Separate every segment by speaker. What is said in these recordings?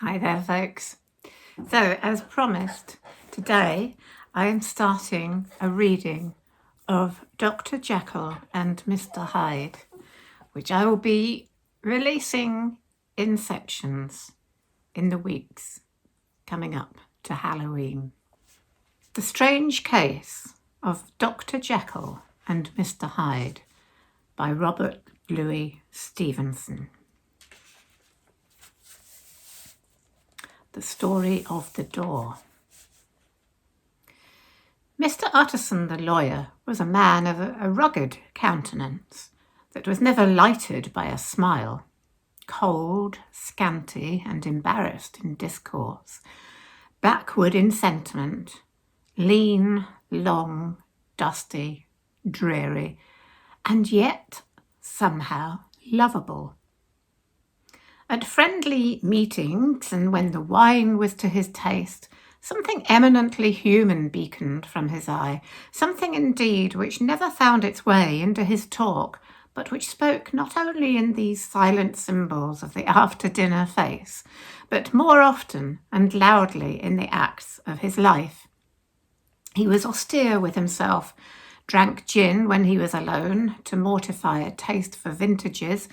Speaker 1: Hi there, folks. So, as promised, today I am starting a reading of Dr. Jekyll and Mr. Hyde, which I will be releasing in sections in the weeks coming up to Halloween. The Strange Case of Dr. Jekyll and Mr. Hyde by Robert Louis Stevenson. The Story of the Door. Mr. Utterson the lawyer was a man of a rugged countenance that was never lighted by a smile, cold, scanty, and embarrassed in discourse, backward in sentiment, lean, long, dusty, dreary, and yet somehow lovable. At friendly meetings, and when the wine was to his taste, something eminently human beaconed from his eye, something indeed which never found its way into his talk, but which spoke not only in these silent symbols of the after-dinner face, but more often and loudly in the acts of his life. He was austere with himself, drank gin when he was alone to mortify a taste for vintages,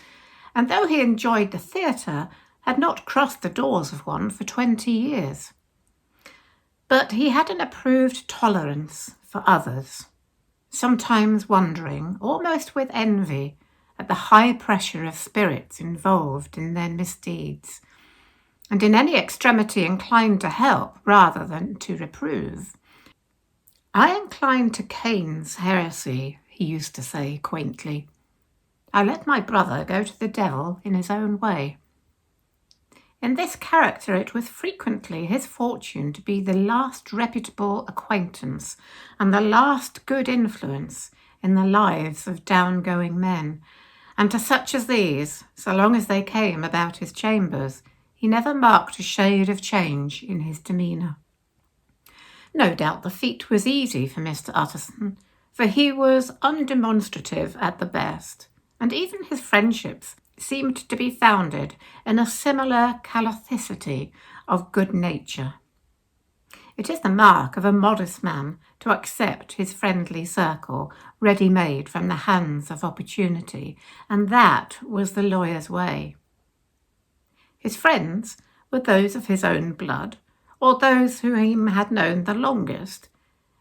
Speaker 1: and though he enjoyed the theatre, had not crossed the doors of one for 20 years. But he had an approved tolerance for others, sometimes wondering, almost with envy, at the high pressure of spirits involved in their misdeeds, and in any extremity inclined to help rather than to reprove. "I incline to Cain's heresy," he used to say quaintly. "I let my brother go to the devil in his own way." In this character it was frequently his fortune to be the last reputable acquaintance and the last good influence in the lives of down-going men, and to such as these, so long as they came about his chambers, he never marked a shade of change in his demeanour. No doubt the feat was easy for Mr. Utterson, for he was undemonstrative at the best, and even his friendships seemed to be founded in a similar calothicity of good nature. It is the mark of a modest man to accept his friendly circle ready-made from the hands of opportunity, and that was the lawyer's way. His friends were those of his own blood, or those whom he had known the longest.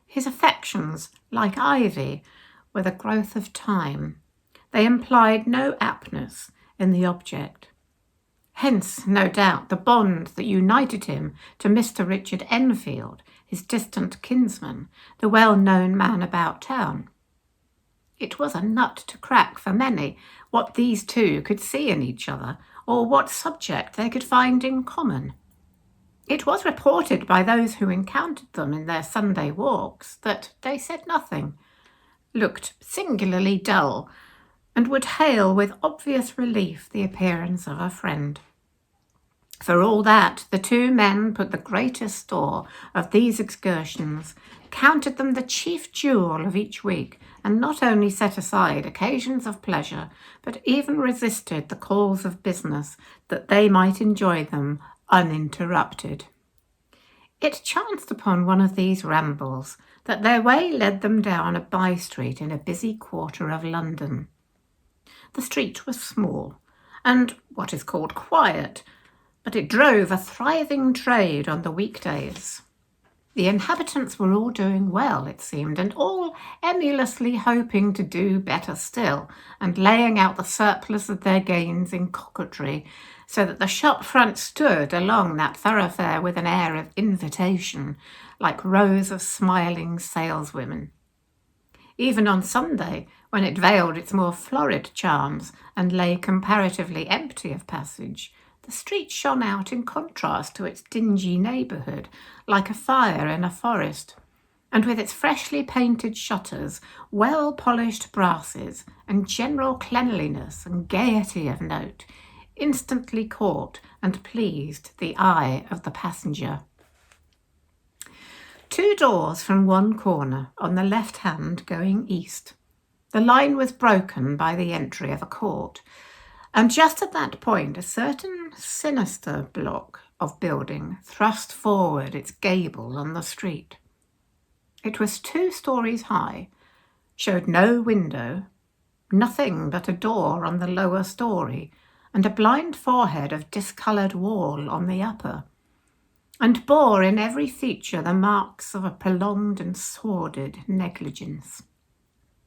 Speaker 1: His affections, like ivy, were the growth of time. They implied no aptness in the object. Hence, no doubt, the bond that united him to Mr. Richard Enfield, his distant kinsman, the well-known man about town. It was a nut to crack for many what these two could see in each other, or what subject they could find in common. It was reported by those who encountered them in their Sunday walks that they said nothing, looked singularly dull, and would hail with obvious relief the appearance of a friend. For all that, the two men put the greatest store of these excursions, counted them the chief jewel of each week, and not only set aside occasions of pleasure, but even resisted the calls of business, that they might enjoy them uninterrupted. It chanced upon one of these rambles that their way led them down a by-street in a busy quarter of London. The street was small and what is called quiet, but it drove a thriving trade on the weekdays. The inhabitants were all doing well, it seemed, and all emulously hoping to do better still, and laying out the surplus of their gains in coquetry, so that the shop front stood along that thoroughfare with an air of invitation, like rows of smiling saleswomen. Even on Sunday, when it veiled its more florid charms and lay comparatively empty of passage, the street shone out in contrast to its dingy neighbourhood, like a fire in a forest, and with its freshly painted shutters, well-polished brasses, and general cleanliness and gaiety of note, instantly caught and pleased the eye of the passenger. 2 doors from one corner, on the left hand going east. The line was broken by the entry of a court, and just at that point a certain sinister block of building thrust forward its gable on the street. It was 2 stories high, showed no window, nothing but a door on the lower story, and a blind forehead of discoloured wall on the upper, and bore in every feature the marks of a prolonged and sordid negligence.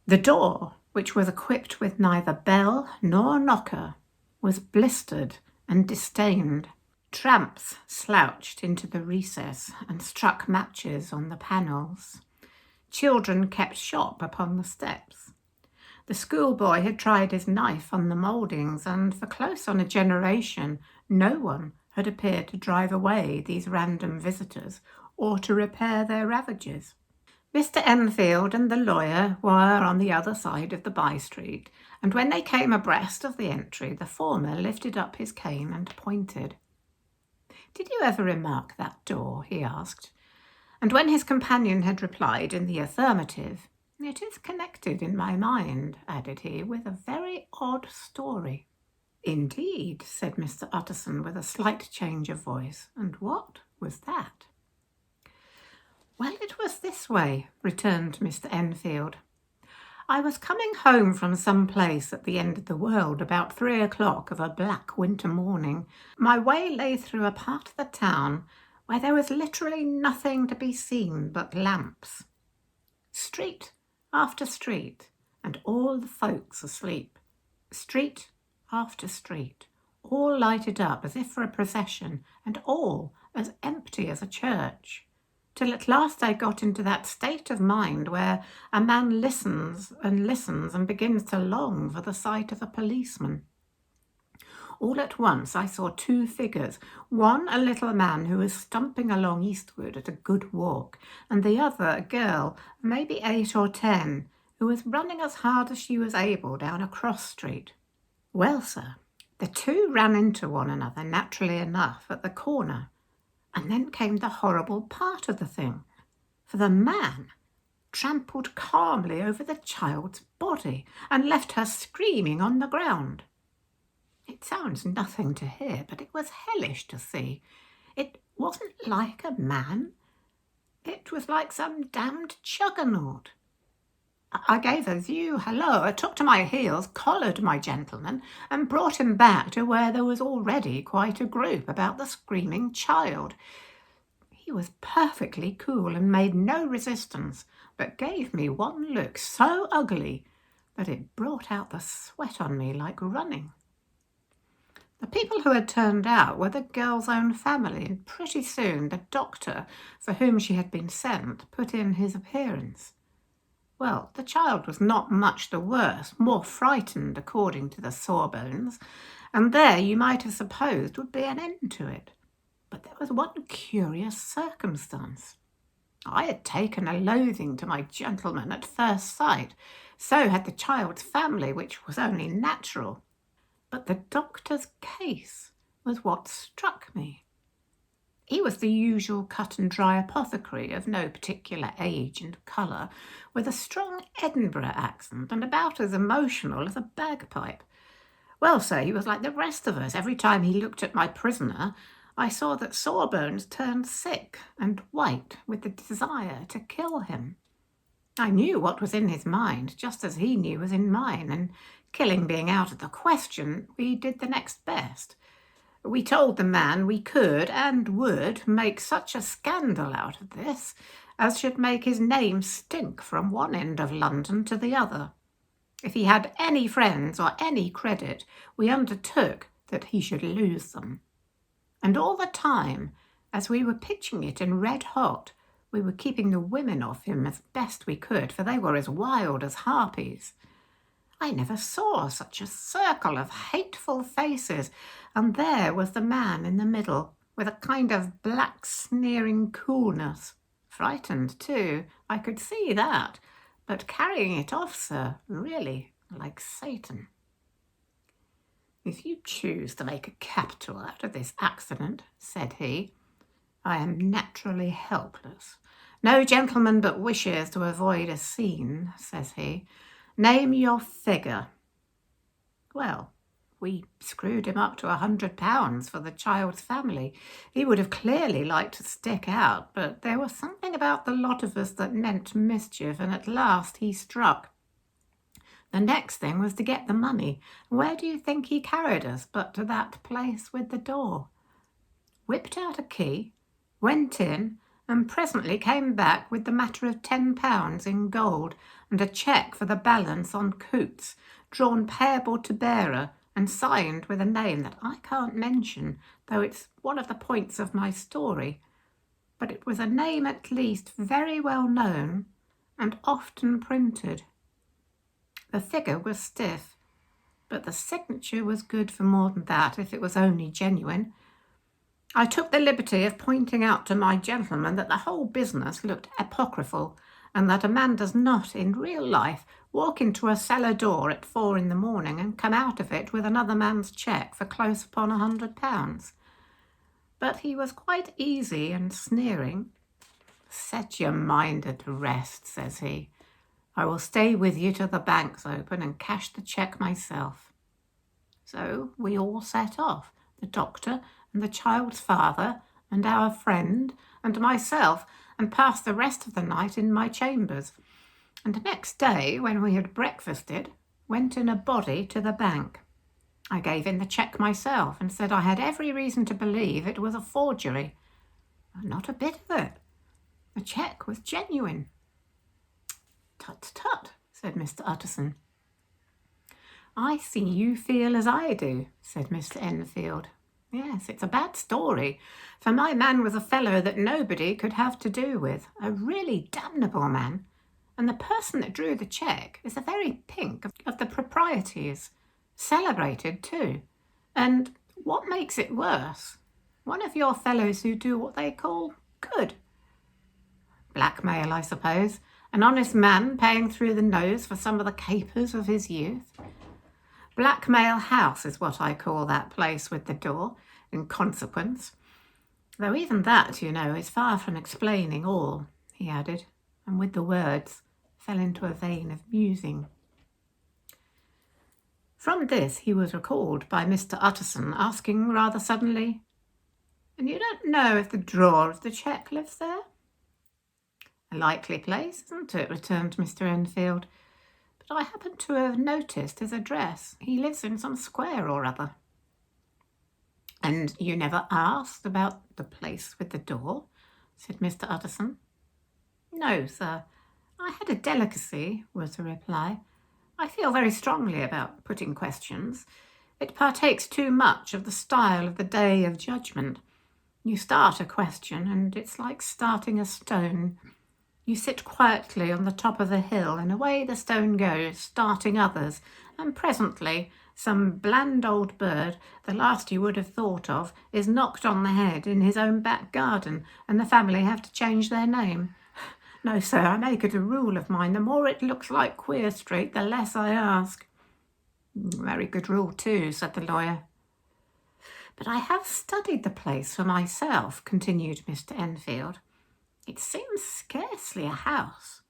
Speaker 1: The door, which was equipped with neither bell nor knocker, was blistered and distained. Tramps slouched into the recess and struck matches on the panels. Children kept shop upon the steps. The schoolboy had tried his knife on the mouldings, and for close on a generation no one had appeared to drive away these random visitors or to repair their ravages. Mr. Enfield and the lawyer were on the other side of the by-street, and when they came abreast of the entry, the former lifted up his cane and pointed. "Did you ever remark that door?" he asked. And when his companion had replied in the affirmative, "It is connected in my mind," added he, "with a very odd story." "Indeed," said Mr. Utterson with a slight change of voice. "And what was that?" "Well, it was this way," returned Mr. Enfield. "I was coming home from some place at the end of the world about 3 o'clock of a black winter morning. My way lay through a part of the town where there was literally nothing to be seen but lamps. Street after street, and all the folks asleep. Street after street, all lighted up as if for a procession, and all as empty as a church, till at last I got into that state of mind where a man listens and begins to long for the sight of a policeman. All at once I saw 2 figures, one a little man who was stumping along eastward at a good walk, and the other a girl, maybe 8 or 10, who was running as hard as she was able down a cross street. Well, sir, the 2 ran into one another naturally enough at the corner, and then came the horrible part of the thing, for the man trampled calmly over the child's body and left her screaming on the ground. It sounds nothing to hear, but it was hellish to see. It wasn't like a man. It was like some damned juggernaut. I gave a view halloa, took to my heels, collared my gentleman, and brought him back to where there was already quite a group about the screaming child. He was perfectly cool and made no resistance, but gave me one look so ugly that it brought out the sweat on me like running. The people who had turned out were the girl's own family, and pretty soon the doctor, for whom she had been sent, put in his appearance. Well, the child was not much the worse, more frightened according to the sawbones, and there you might have supposed would be an end to it. But there was one curious circumstance. I had taken a loathing to my gentleman at first sight, so had the child's family, which was only natural. But the doctor's case was what struck me. He was the usual cut-and-dry apothecary of no particular age and colour, with a strong Edinburgh accent and about as emotional as a bagpipe. Well, sir, he was like the rest of us. Every time he looked at my prisoner, I saw that Sawbones turned sick and white with the desire to kill him. I knew what was in his mind, just as he knew was in mine, and killing being out of the question, we did the next best. We told the man we could and would make such a scandal out of this as should make his name stink from one end of London to the other. If he had any friends or any credit, we undertook that he should lose them. And all the time, as we were pitching it in red hot, we were keeping the women off him as best we could, for they were as wild as harpies. I never saw such a circle of hateful faces, and there was the man in the middle, with a kind of black sneering coolness. Frightened, too, I could see that, but carrying it off, sir, really like Satan. "If you choose to make a capital out of this accident," said he, "I am naturally helpless. No gentleman but wishes to avoid a scene," says he. "Name your figure." Well, We screwed him up to £100 for the child's family. He would have clearly liked to stick out, but there was something about the lot of us that meant mischief, and at last he struck. The next thing was to get the money. Where do you think he carried us but to that place with the door? Whipped out a key, went in, and presently came back with the matter of £10 in gold and a cheque for the balance on Coots, drawn payable to bearer and signed with a name that I can't mention, though it's one of the points of my story. But it was a name at least very well known and often printed. The figure was stiff, but the signature was good for more than that if it was only genuine. I took the liberty of pointing out to my gentleman that the whole business looked apocryphal, and that a man does not, in real life, walk into a cellar door at 4 in the morning and come out of it with another man's cheque for close upon £100. But he was quite easy and sneering. "Set your mind at rest," says he. "I will stay with you till the bank's open and cash the cheque myself." So we all set off, the doctor and the child's father and our friend and myself, and passed the rest of the night in my chambers, and next day, when we had breakfasted, went in a body to the bank. I gave in the cheque myself and said I had every reason to believe it was a forgery. Not a bit of it. The cheque was genuine. "Tut, tut," said Mr. Utterson. "I see you feel as I do," said Mr. Enfield. "Yes, it's a bad story, for my man was a fellow that nobody could have to do with, a really damnable man, and the person that drew the cheque is a very pink of the proprieties, celebrated too, and, what makes it worse, one of your fellows who do what they call good. Blackmail, I suppose, an honest man paying through the nose for some of the capers of his youth. Blackmail House is what I call that place with the door, in consequence. Though even that, you know, is far from explaining all," he added, and with the words fell into a vein of musing. From this he was recalled by Mr. Utterson asking rather suddenly, "And you don't know if the drawer of the cheque lives there?" "A likely place, isn't it?" returned Mr. Enfield. "But I happen to have noticed his address. He lives in some square or other." "And you never asked about the place with the door?" said Mr. Utterson. "No, sir. I had a delicacy," was the reply. "I feel very strongly about putting questions. It partakes too much of the style of the Day of Judgment. You start a question, and it's like starting a stone. You sit quietly on the top of a hill, and away the stone goes, starting others, and presently some bland old bird, the last you would have thought of, is knocked on the head in his own back garden, and the family have to change their name. No, sir, I make it a rule of mine, the more it looks like Queer Street, the less I ask." "Very good rule too," said the lawyer. "But I have studied the place for myself," continued Mr. Enfield. "It seems scarcely a house.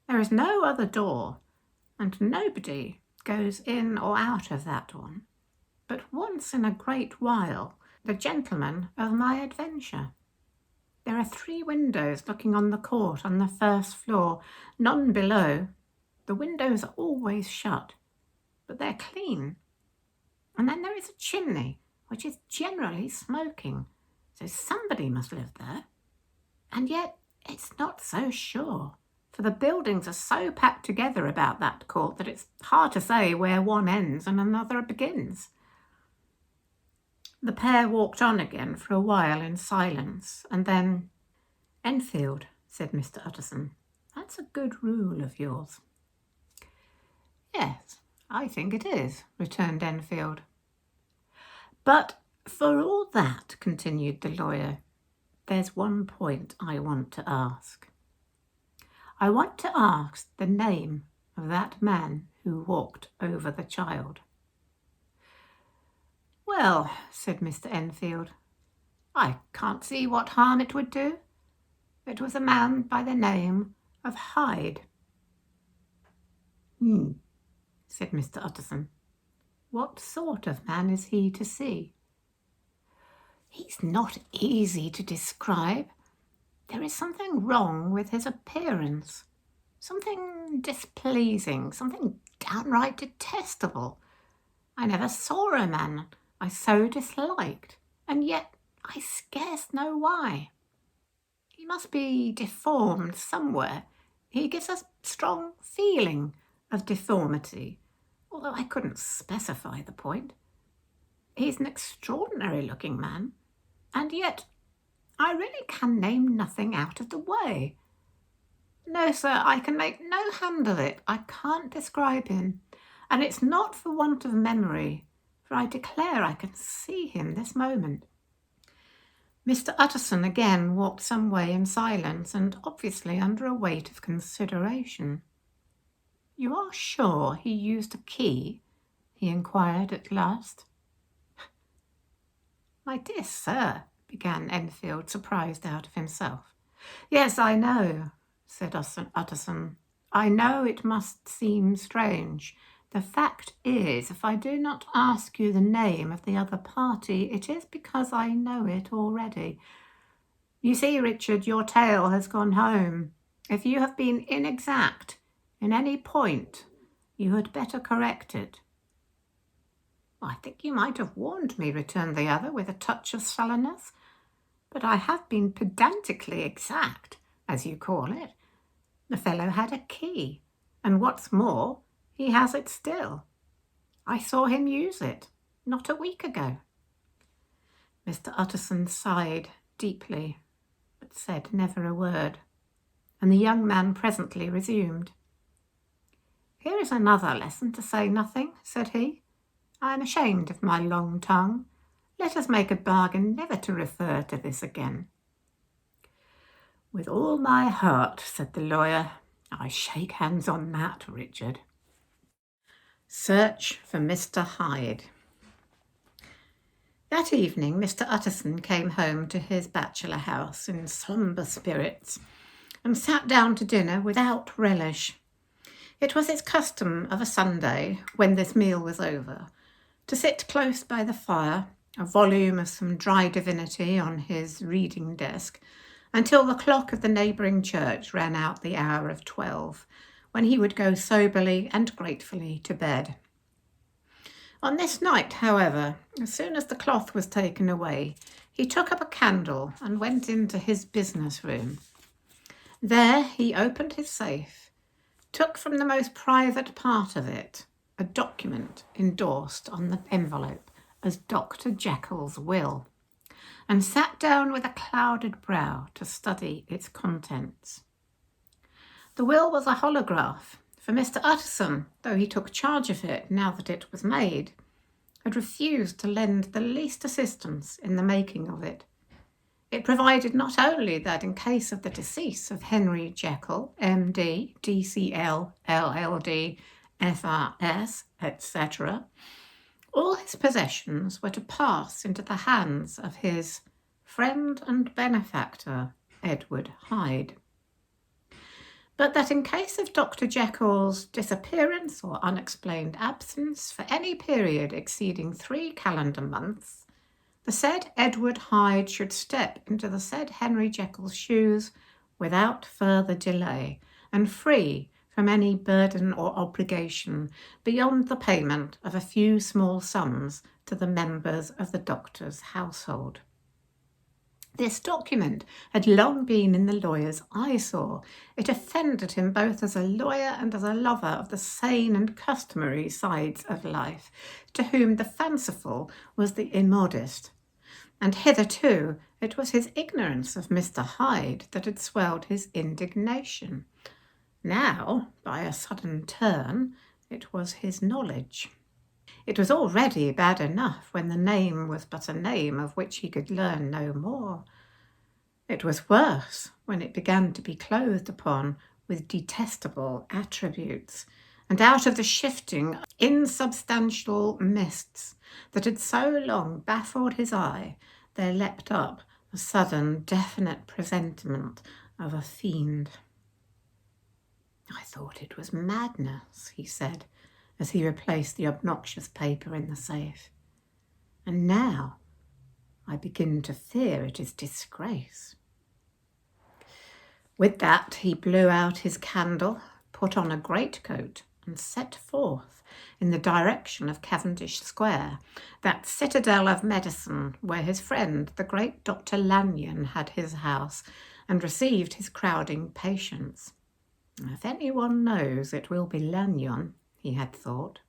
Speaker 1: There is no other door, and nobody goes in or out of that one. But once in a great while, the gentleman of my adventure. There are 3 windows looking on the court on the first floor, none below. The windows are always shut, but they're clean. And then there is a chimney, which is generally smoking, so somebody must live there. And yet it's not so sure, for the buildings are so packed together about that court that it's hard to say where one ends and another begins." The pair walked on again for a while in silence, and then, "Enfield," said Mr. Utterson, "that's a good rule of yours." "Yes, I think it is," returned Enfield. "But for all that," continued the lawyer, "there's one point I want to ask. I want to ask the name of that man who walked over the child." "Well," said Mr. Enfield, "I can't see what harm it would do. It was a man by the name of Hyde." Said Mr. Utterson. What sort of man is he to see? He's not easy to describe. There is something wrong with his appearance, something displeasing, something downright detestable. I never saw a man I so disliked, and yet I scarce know why. He must be deformed somewhere. He gives a strong feeling of deformity, although I couldn't specify the point. He's an extraordinary-looking man, and yet I really can name nothing out of the way. No, sir, I can make no hand of it. I can't describe him, and it's not for want of memory, for I declare I can see him this moment. Mr. Utterson again walked some way in silence, and obviously under a weight of consideration. "You are sure he used a key?" he inquired at last. "My dear sir," began Enfield, surprised out of himself. "Yes, I know," said Utterson. "I know it must seem strange. The fact is, if I do not ask you the name of the other party, it is because I know it already. You see, Richard, your tale has gone home. If you have been inexact in any point, you had better correct it." "I think you might have warned me," returned the other with a touch of sullenness. "But I have been pedantically exact, as you call it. The fellow had a key, and what's more, he has it still. I saw him use it not a week ago." Mr. Utterson sighed deeply, but said never a word, and the young man presently resumed. "Here is another lesson to say nothing," said he. "I am ashamed of my long tongue. Let us make a bargain never to refer to this again." "With all my heart," said the lawyer. "I shake hands on that, Richard." Search for Mr. Hyde. That evening Mr. Utterson came home to his bachelor house in sombre spirits, and sat down to dinner without relish. It was his custom of a Sunday, when this meal was over, to sit close by the fire, a volume of some dry divinity on his reading desk, until the clock of the neighbouring church ran out the hour of 12, when he would go soberly and gratefully to bed. On this night, however, as soon as the cloth was taken away, he took up a candle and went into his business room. There he opened his safe, took from the most private part of it a document endorsed on the envelope as Dr. Jekyll's will, and sat down with a clouded brow to study its contents. The will was a holograph, for Mr. Utterson, though he took charge of it now that it was made, had refused to lend the least assistance in the making of it. It provided not only that in case of the decease of Henry Jeckyll, M.D., D.C.L., L.L.D., F.R.S., etc., all his possessions were to pass into the hands of his friend and benefactor, Edward Hyde, but that in case of Dr. Jekyll's disappearance or unexplained absence for any period exceeding 3 calendar months, the said Edward Hyde should step into the said Henry Jekyll's shoes without further delay, and free from any burden or obligation beyond the payment of a few small sums to the members of the doctor's household. This document had long been in the lawyer's eyesore. It offended him both as a lawyer and as a lover of the sane and customary sides of life, to whom the fanciful was the immodest. And hitherto it was his ignorance of Mr. Hyde that had swelled his indignation. Now, by a sudden turn, it was his knowledge. It was already bad enough when the name was but a name of which he could learn no more. It was worse when it began to be clothed upon with detestable attributes, and out of the shifting, insubstantial mists that had so long baffled his eye, there leapt up a sudden, definite presentiment of a fiend. "I thought it was madness," he said, as he replaced the obnoxious paper in the safe. "And now I begin to fear it is disgrace." With that, he blew out his candle, put on a greatcoat, and set forth in the direction of Cavendish Square, that citadel of medicine where his friend, the great Dr. Lanyon, had his house and received his crowding patients. If anyone knows, it will be Lanyon, he had thought.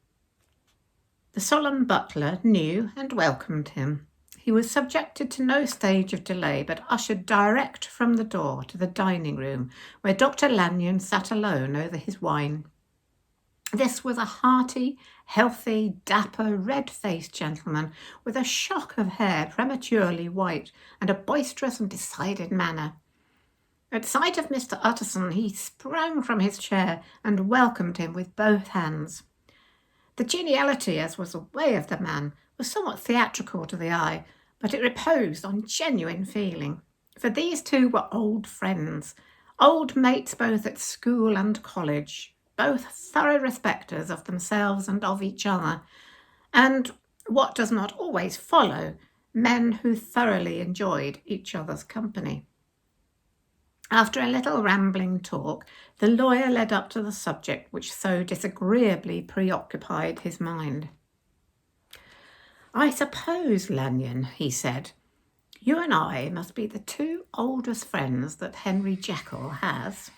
Speaker 1: The solemn butler knew and welcomed him. He was subjected to no stage of delay, but ushered direct from the door to the dining room, where Dr. Lanyon sat alone over his wine. This was a hearty, healthy, dapper, red-faced gentleman with a shock of hair prematurely white and a boisterous and decided manner. At sight of Mr. Utterson, he sprang from his chair and welcomed him with both hands. The geniality, as was the way of the man, was somewhat theatrical to the eye, but it reposed on genuine feeling, for these two were old friends, old mates both at school and college, both thorough respecters of themselves and of each other, and, what does not always follow, men who thoroughly enjoyed each other's company. After a little rambling talk, the lawyer led up to the subject which so disagreeably preoccupied his mind. "I suppose, Lanyon," he said, "you and I must be the two oldest friends that Henry Jekyll has."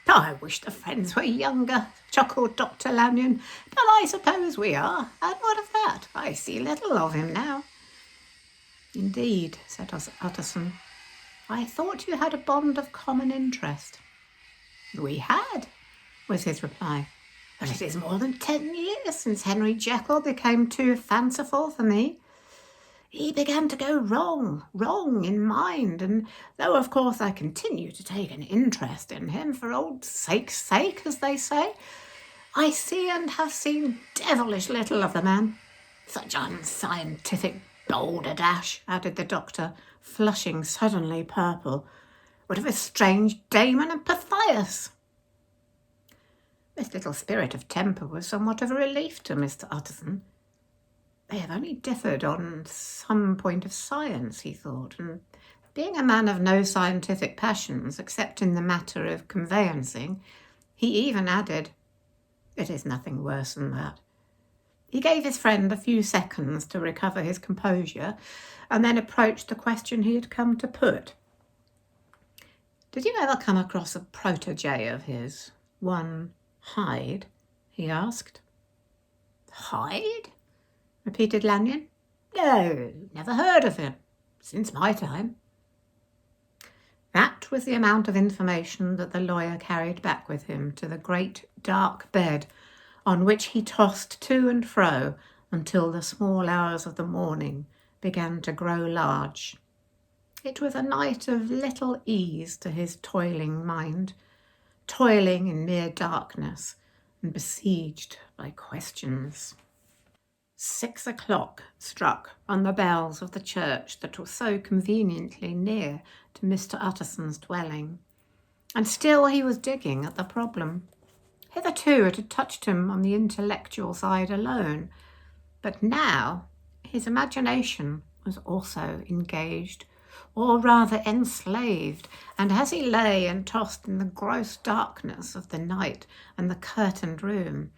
Speaker 1: "I wish the friends were younger," chuckled Dr. Lanyon, "but I suppose we are, and what of that? I see little of him now." "Indeed," said Utterson, "I thought you had a bond of common interest." "We had," was his reply, "but it is more than 10 years since Henry Jekyll became too fanciful for me. He began to go wrong in mind, and though of course I continue to take an interest in him for old sake's sake, as they say, I see and have seen devilish little of the man. Such unscientific balderdash," added the doctor, flushing suddenly purple. "What of a strange Damon and Pythias?" This little spirit of temper was somewhat of a relief to Mr. Utterson. They have only differed on some point of science, he thought, and being a man of no scientific passions, except in the matter of conveyancing, he even added, "It is nothing worse than that." He gave his friend a few seconds to recover his composure, and then approached the question he had come to put. "Did you ever come across a protégé of his, one Hyde?" he asked. "Hyde?" repeated Lanyon. "No, never heard of him, since my time." That was the amount of information that the lawyer carried back with him to the great dark bed on which he tossed to and fro until the small hours of the morning began to grow large. It was a night of little ease to his toiling mind, toiling in mere darkness and besieged by questions. 6 o'clock struck on the bells of the church that was so conveniently near to Mr. Utterson's dwelling, and still he was digging at the problem. Hitherto it had touched him on the intellectual side alone, but now his imagination was also engaged, or rather enslaved, and as he lay and tossed in the gross darkness of the night and the curtained room,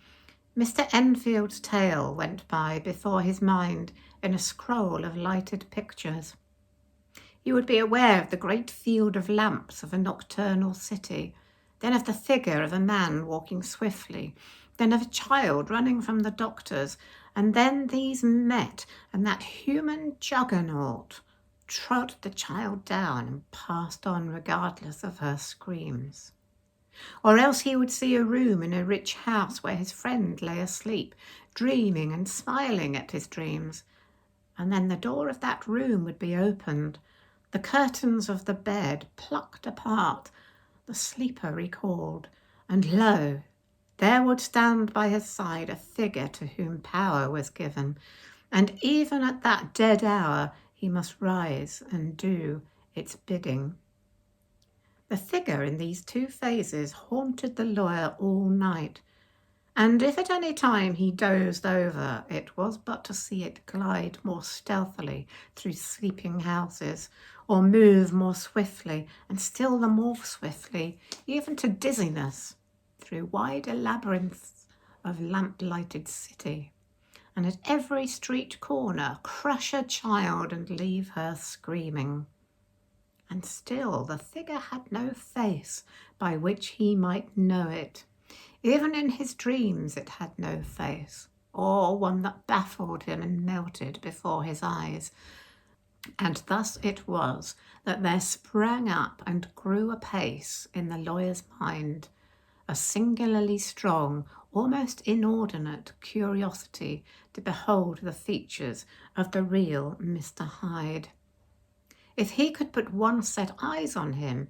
Speaker 1: Mr. Enfield's tale went by before his mind in a scroll of lighted pictures. He would be aware of the great field of lamps of a nocturnal city, then of the figure of a man walking swiftly, then of a child running from the doctor's, and then these met, and that human juggernaut trod the child down and passed on regardless of her screams. Or else he would see a room in a rich house where his friend lay asleep, dreaming and smiling at his dreams, and then the door of that room would be opened, the curtains of the bed plucked apart, the sleeper recalled, and lo, there would stand by his side a figure to whom power was given, and even at that dead hour he must rise and do its bidding. The figure in these two phases haunted the lawyer all night, and if at any time he dozed over, it was but to see it glide more stealthily through sleeping houses, or move more swiftly, and still the more swiftly, even to dizziness, through wider labyrinths of lamp-lighted city, and at every street corner crush a child and leave her screaming. And still the figure had no face by which he might know it. Even in his dreams it had no face, or one that baffled him and melted before his eyes. And thus it was that there sprang up and grew apace in the lawyer's mind a singularly strong, almost inordinate curiosity to behold the features of the real Mr. Hyde. If he could but once set eyes on him,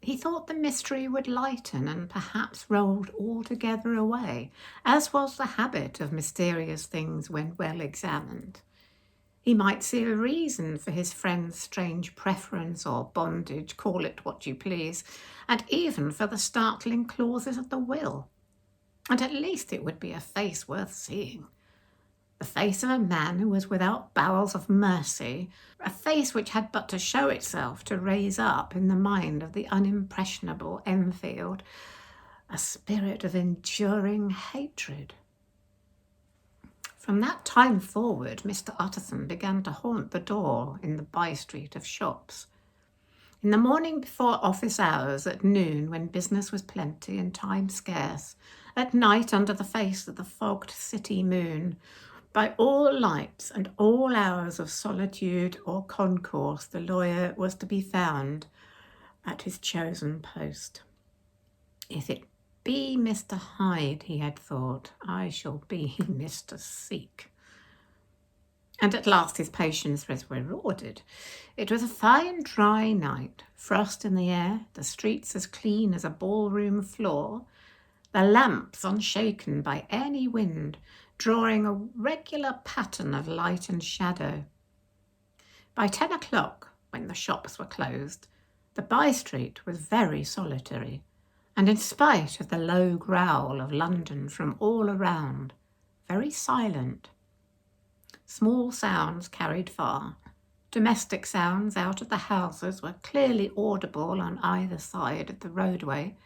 Speaker 1: he thought the mystery would lighten and perhaps rolled altogether away, as was the habit of mysterious things when well examined. He might see a reason for his friend's strange preference or bondage, call it what you please, and even for the startling clauses of the will. And at least it would be a face worth seeing. The face of a man who was without bowels of mercy, a face which had but to show itself to raise up in the mind of the unimpressionable Enfield a spirit of enduring hatred. From that time forward, Mr. Utterson began to haunt the door in the by-street of shops. In the morning before office hours, at noon when business was plenty and time scarce, at night under the face of the fogged city moon, by all lights and all hours of solitude or concourse, the lawyer was to be found at his chosen post. If it be Mr. Hyde, he had thought, I shall be Mr. Seek. And at last his patience was rewarded. It was a fine dry night, frost in the air, the streets as clean as a ballroom floor, the lamps unshaken by any wind, drawing a regular pattern of light and shadow. By 10 o'clock, when the shops were closed, the by-street was very solitary, and in spite of the low growl of London from all around, very silent. Small sounds carried far. Domestic sounds out of the houses were clearly audible on either side of the roadway,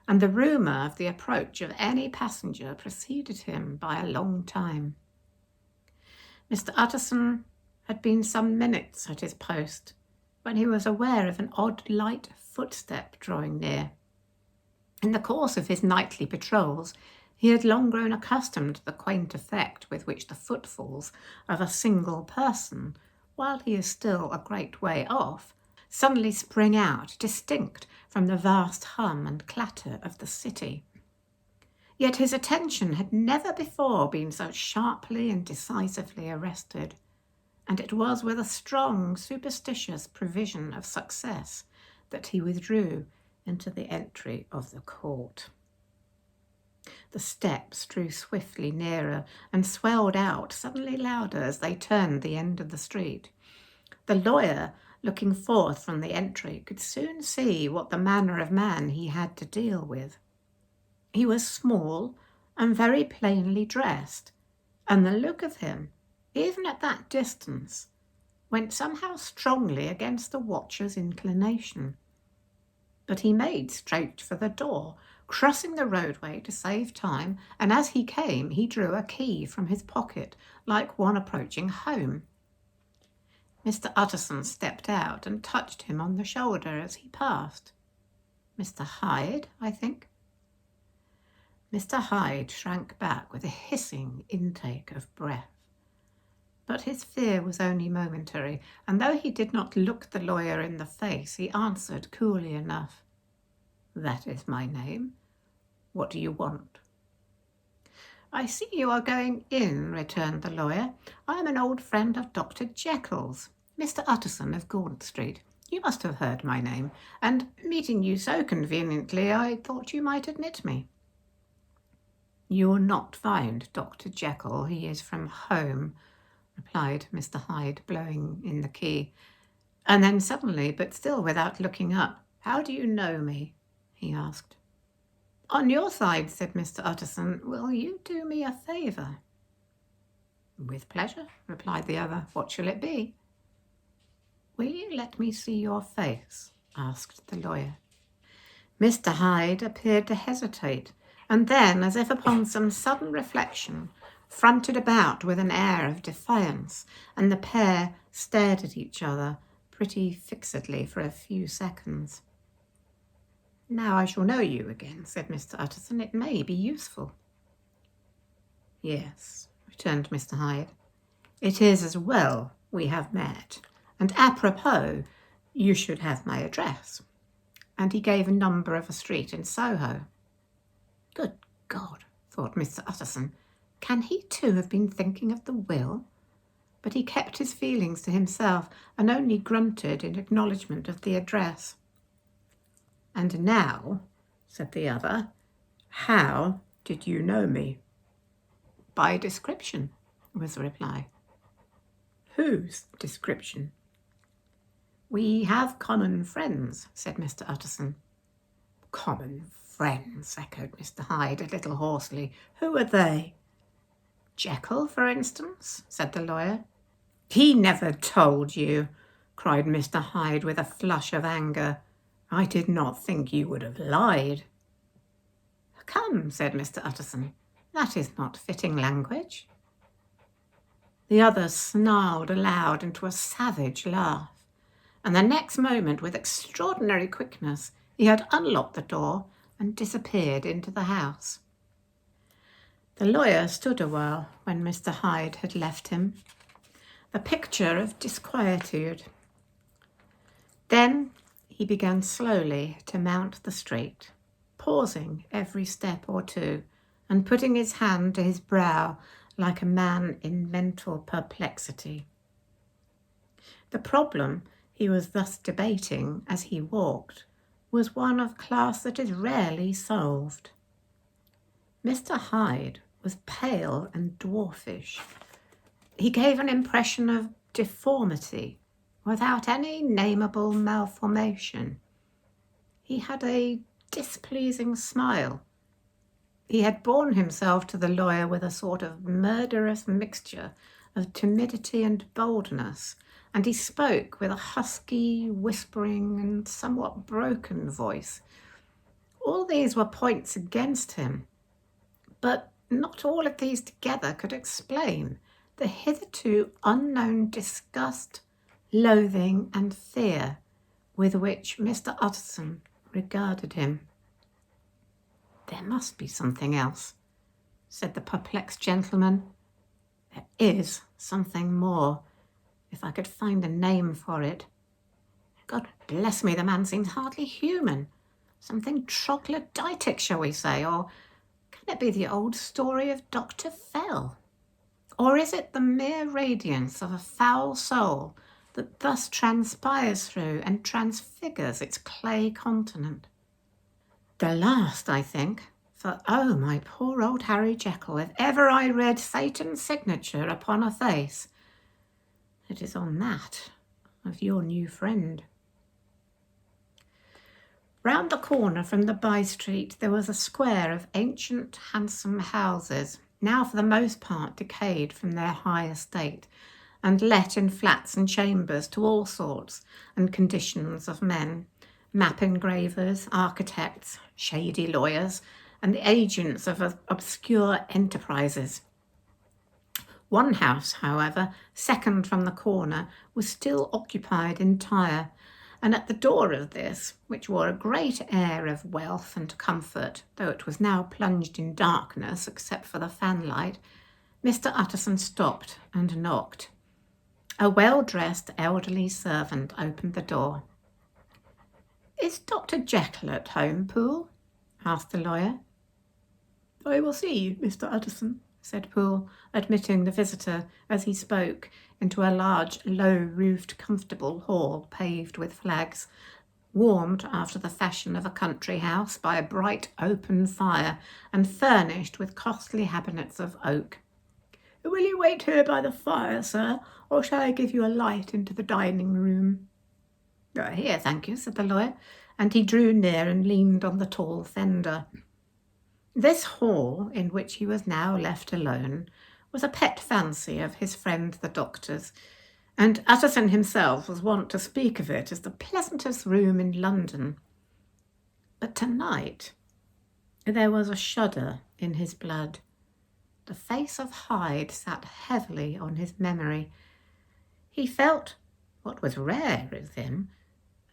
Speaker 1: and the rumour of the approach of any passenger preceded him by a long time. Mr. Utterson had been some minutes at his post when he was aware of an odd light footstep drawing near. In the course of his nightly patrols, he had long grown accustomed to the quaint effect with which the footfalls of a single person, while he is still a great way off, suddenly spring out distinct from the vast hum and clatter of the city. Yet his attention had never before been so sharply and decisively arrested, and it was with a strong, superstitious prevision of success that he withdrew into the entry of the court. The steps drew swiftly nearer and swelled out suddenly louder as they turned the end of the street. The lawyer, looking forth from the entry, could soon see what the manner of man he had to deal with. He was small and very plainly dressed, and the look of him, even at that distance, went somehow strongly against the watcher's inclination. But he made straight for the door, crossing the roadway to save time, and as he came he drew a key from his pocket like one approaching home. Mr. Utterson stepped out and touched him on the shoulder as he passed. Mr. Hyde, I think. Mr. Hyde shrank back with a hissing intake of breath. But his fear was only momentary, and though he did not look the lawyer in the face, he answered coolly enough, "That is my name. What do you want?" "I see you are going in," returned the lawyer. "I am an old friend of Dr. Jekyll's, Mr. Utterson of Gaunt Street. You must have heard my name, and meeting you so conveniently, I thought you might admit me." "You will not find Dr. Jeckyll. He is from home," replied Mr. Hyde, blowing in the key. And then suddenly, but still without looking up, "How do you know me?" he asked. On your side, said Mr. Utterson, will you do me a favour? With pleasure, replied the other. What shall it be? Will you let me see your face? Asked the lawyer. Mr. Hyde appeared to hesitate, and then, as if upon some sudden reflection, fronted about with an air of defiance, and the pair stared at each other pretty fixedly for a few seconds. Now I shall know you again, said Mr. Utterson. It may be useful. Yes, returned Mr. Hyde. It is as well we have met, and apropos, you should have my address. And he gave a number of a street in Soho. Good God, thought Mr. Utterson, can he too have been thinking of the will? But he kept his feelings to himself and only grunted in acknowledgment of the address. And now, said the other, how did you know me? By description, was the reply. Whose description? We have common friends, said Mr. Utterson. Common friends, echoed Mr. Hyde a little hoarsely. Who are they? Jekyll, for instance, said the lawyer. He never told you, cried Mr. Hyde with a flush of anger. I did not think you would have lied. Come, said Mr. Utterson, that is not fitting language. The other snarled aloud into a savage laugh, and the next moment, with extraordinary quickness, he had unlocked the door and disappeared into the house. The lawyer stood a while when Mr. Hyde had left him, a picture of disquietude. Then he began slowly to mount the street, pausing every step or two and putting his hand to his brow like a man in mental perplexity. The problem he was thus debating as he walked was one of class that is rarely solved. Mr. Hyde was pale and dwarfish. He gave an impression of deformity without any nameable malformation. He had a displeasing smile. He had borne himself to the lawyer with a sort of murderous mixture of timidity and boldness, and he spoke with a husky, whispering, and somewhat broken voice. All these were points against him, but not all of these together could explain the hitherto unknown disgust, loathing, and fear with which Mr. Utterson regarded him. There must be something else, said the perplexed gentleman. There is something more, if I could find a name for it. God bless me, the man seems hardly human. Something troglodytic, shall we say, or can it be the old story of Dr. Fell? Or is it the mere radiance of a foul soul that thus transpires through and transfigures its clay continent? The last, I think, for oh, my poor old Harry Jekyll, if ever I read Satan's signature upon a face, it is on that of your new friend. Round the corner from the by-street there was a square of ancient, handsome houses, now for the most part decayed from their high estate, and let in flats and chambers to all sorts and conditions of men, map engravers, architects, shady lawyers, and the agents of obscure enterprises. One house, however, second from the corner, was still occupied entire, and at the door of this, which wore a great air of wealth and comfort, though it was now plunged in darkness except for the fanlight, Mr. Utterson stopped and knocked. A well-dressed elderly servant opened the door. Is Dr. Jekyll at home, Poole? Asked the lawyer. I will see you, Mr. Utterson, said Poole, admitting the visitor as he spoke into a large, low-roofed, comfortable hall paved with flags, warmed after the fashion of a country house by a bright open fire and furnished with costly cabinets of oak. Will you wait here by the fire, sir, or shall I give you a light into the dining-room? Here, thank you, said the lawyer, and he drew near and leaned on the tall fender. This hall, in which he was now left alone, was a pet fancy of his friend the doctor's, and Utterson himself was wont to speak of it as the pleasantest room in London. But tonight there was a shudder in his blood. The face of Hyde sat heavily on his memory. He felt, what was rare with him,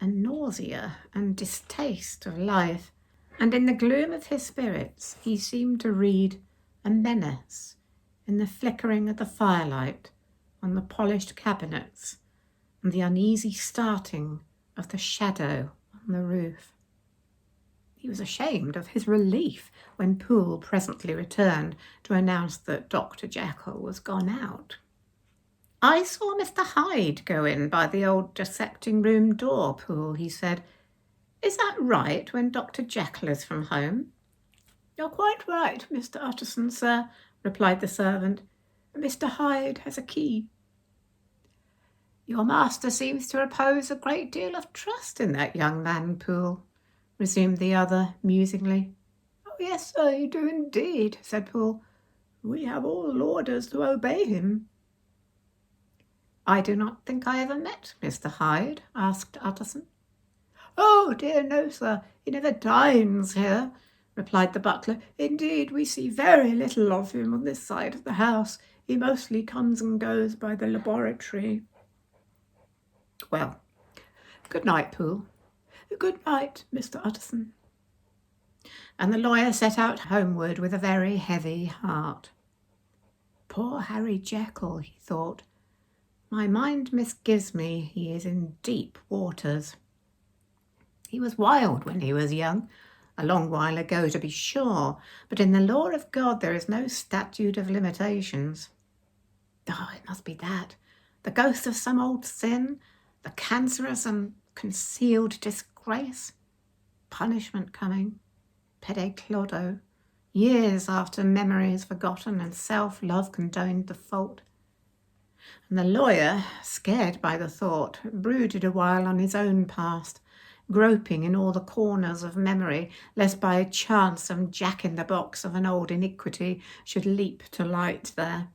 Speaker 1: a nausea and distaste of life, and in the gloom of his spirits he seemed to read a menace in the flickering of the firelight on the polished cabinets and the uneasy starting of the shadow on the roof. He was ashamed of his relief when Poole presently returned to announce that Dr. Jekyll was gone out. "I saw Mr. Hyde go in by the old dissecting room door, Poole," he said. "Is that right when Dr. Jekyll is from home?" "You're quite right, Mr. Utterson, sir," replied the servant. "Mr. Hyde has a key." "Your master seems to repose a great deal of trust in that young man, Poole," resumed the other musingly. "Oh, yes, sir, you do indeed," said Poole. "We have all orders to obey him." "I do not think I ever met Mr. Hyde?" asked Utterson. "Oh, dear, no, sir. He never dines here," replied the butler. "Indeed, we see very little of him on this side of the house. He mostly comes and goes by the laboratory." "Well, good night, Poole." "Good night, Mr. Utterson." And the lawyer set out homeward with a very heavy heart. "Poor Harry Jekyll," he thought. "My mind misgives me he is in deep waters. He was wild when he was young, a long while ago to be sure, but in the law of God there is no statute of limitations. Oh, it must be that, the ghost of some old sin, the cancerous and concealed disgrace, punishment coming, pede clodo, years after memory is forgotten and self-love condoned the fault." And the lawyer, scared by the thought, brooded a while on his own past, groping in all the corners of memory, lest by chance some jack-in-the-box of an old iniquity should leap to light there.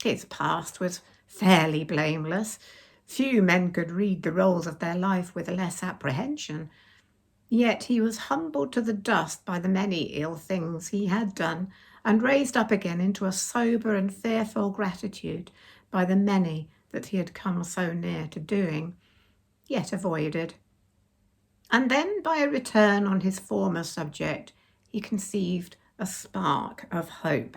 Speaker 1: His past was fairly blameless. Few men could read the rolls of their life with less apprehension. Yet he was humbled to the dust by the many ill things he had done, and raised up again into a sober and fearful gratitude by the many that he had come so near to doing, yet avoided. And then by a return on his former subject, he conceived a spark of hope.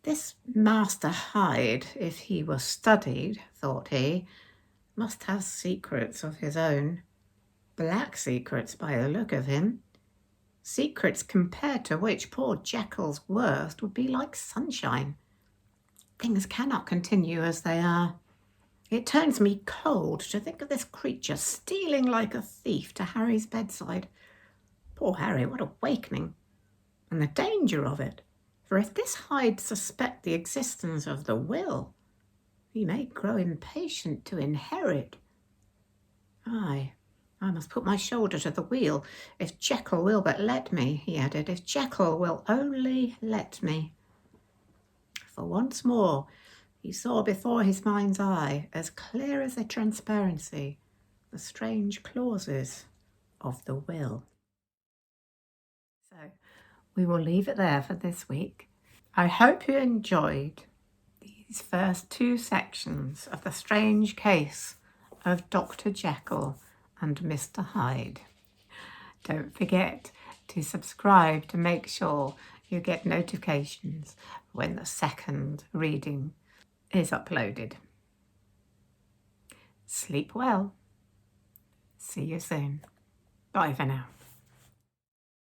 Speaker 1: This Master Hyde, if he were studied, thought he, must have secrets of his own. Black secrets by the look of him. Secrets compared to which poor Jekyll's worst would be like sunshine. Things cannot continue as they are. It turns me cold to think of this creature stealing like a thief to Harry's bedside. Poor Harry, what awakening! And the danger of it. For if this Hyde suspect the existence of the will, he may grow impatient to inherit. Aye, I must put my shoulder to the wheel. If Jekyll will but let me, he added, if Jekyll will only let me. For once more he saw before his mind's eye, as clear as a transparency, the strange clauses of the will. So we will leave it there for this week. I hope you enjoyed these first two sections of the strange case of Dr. Jekyll and Mr. Hyde. Don't forget to subscribe to make sure you get notifications when the second reading is uploaded. Sleep well. See you soon. Bye for now.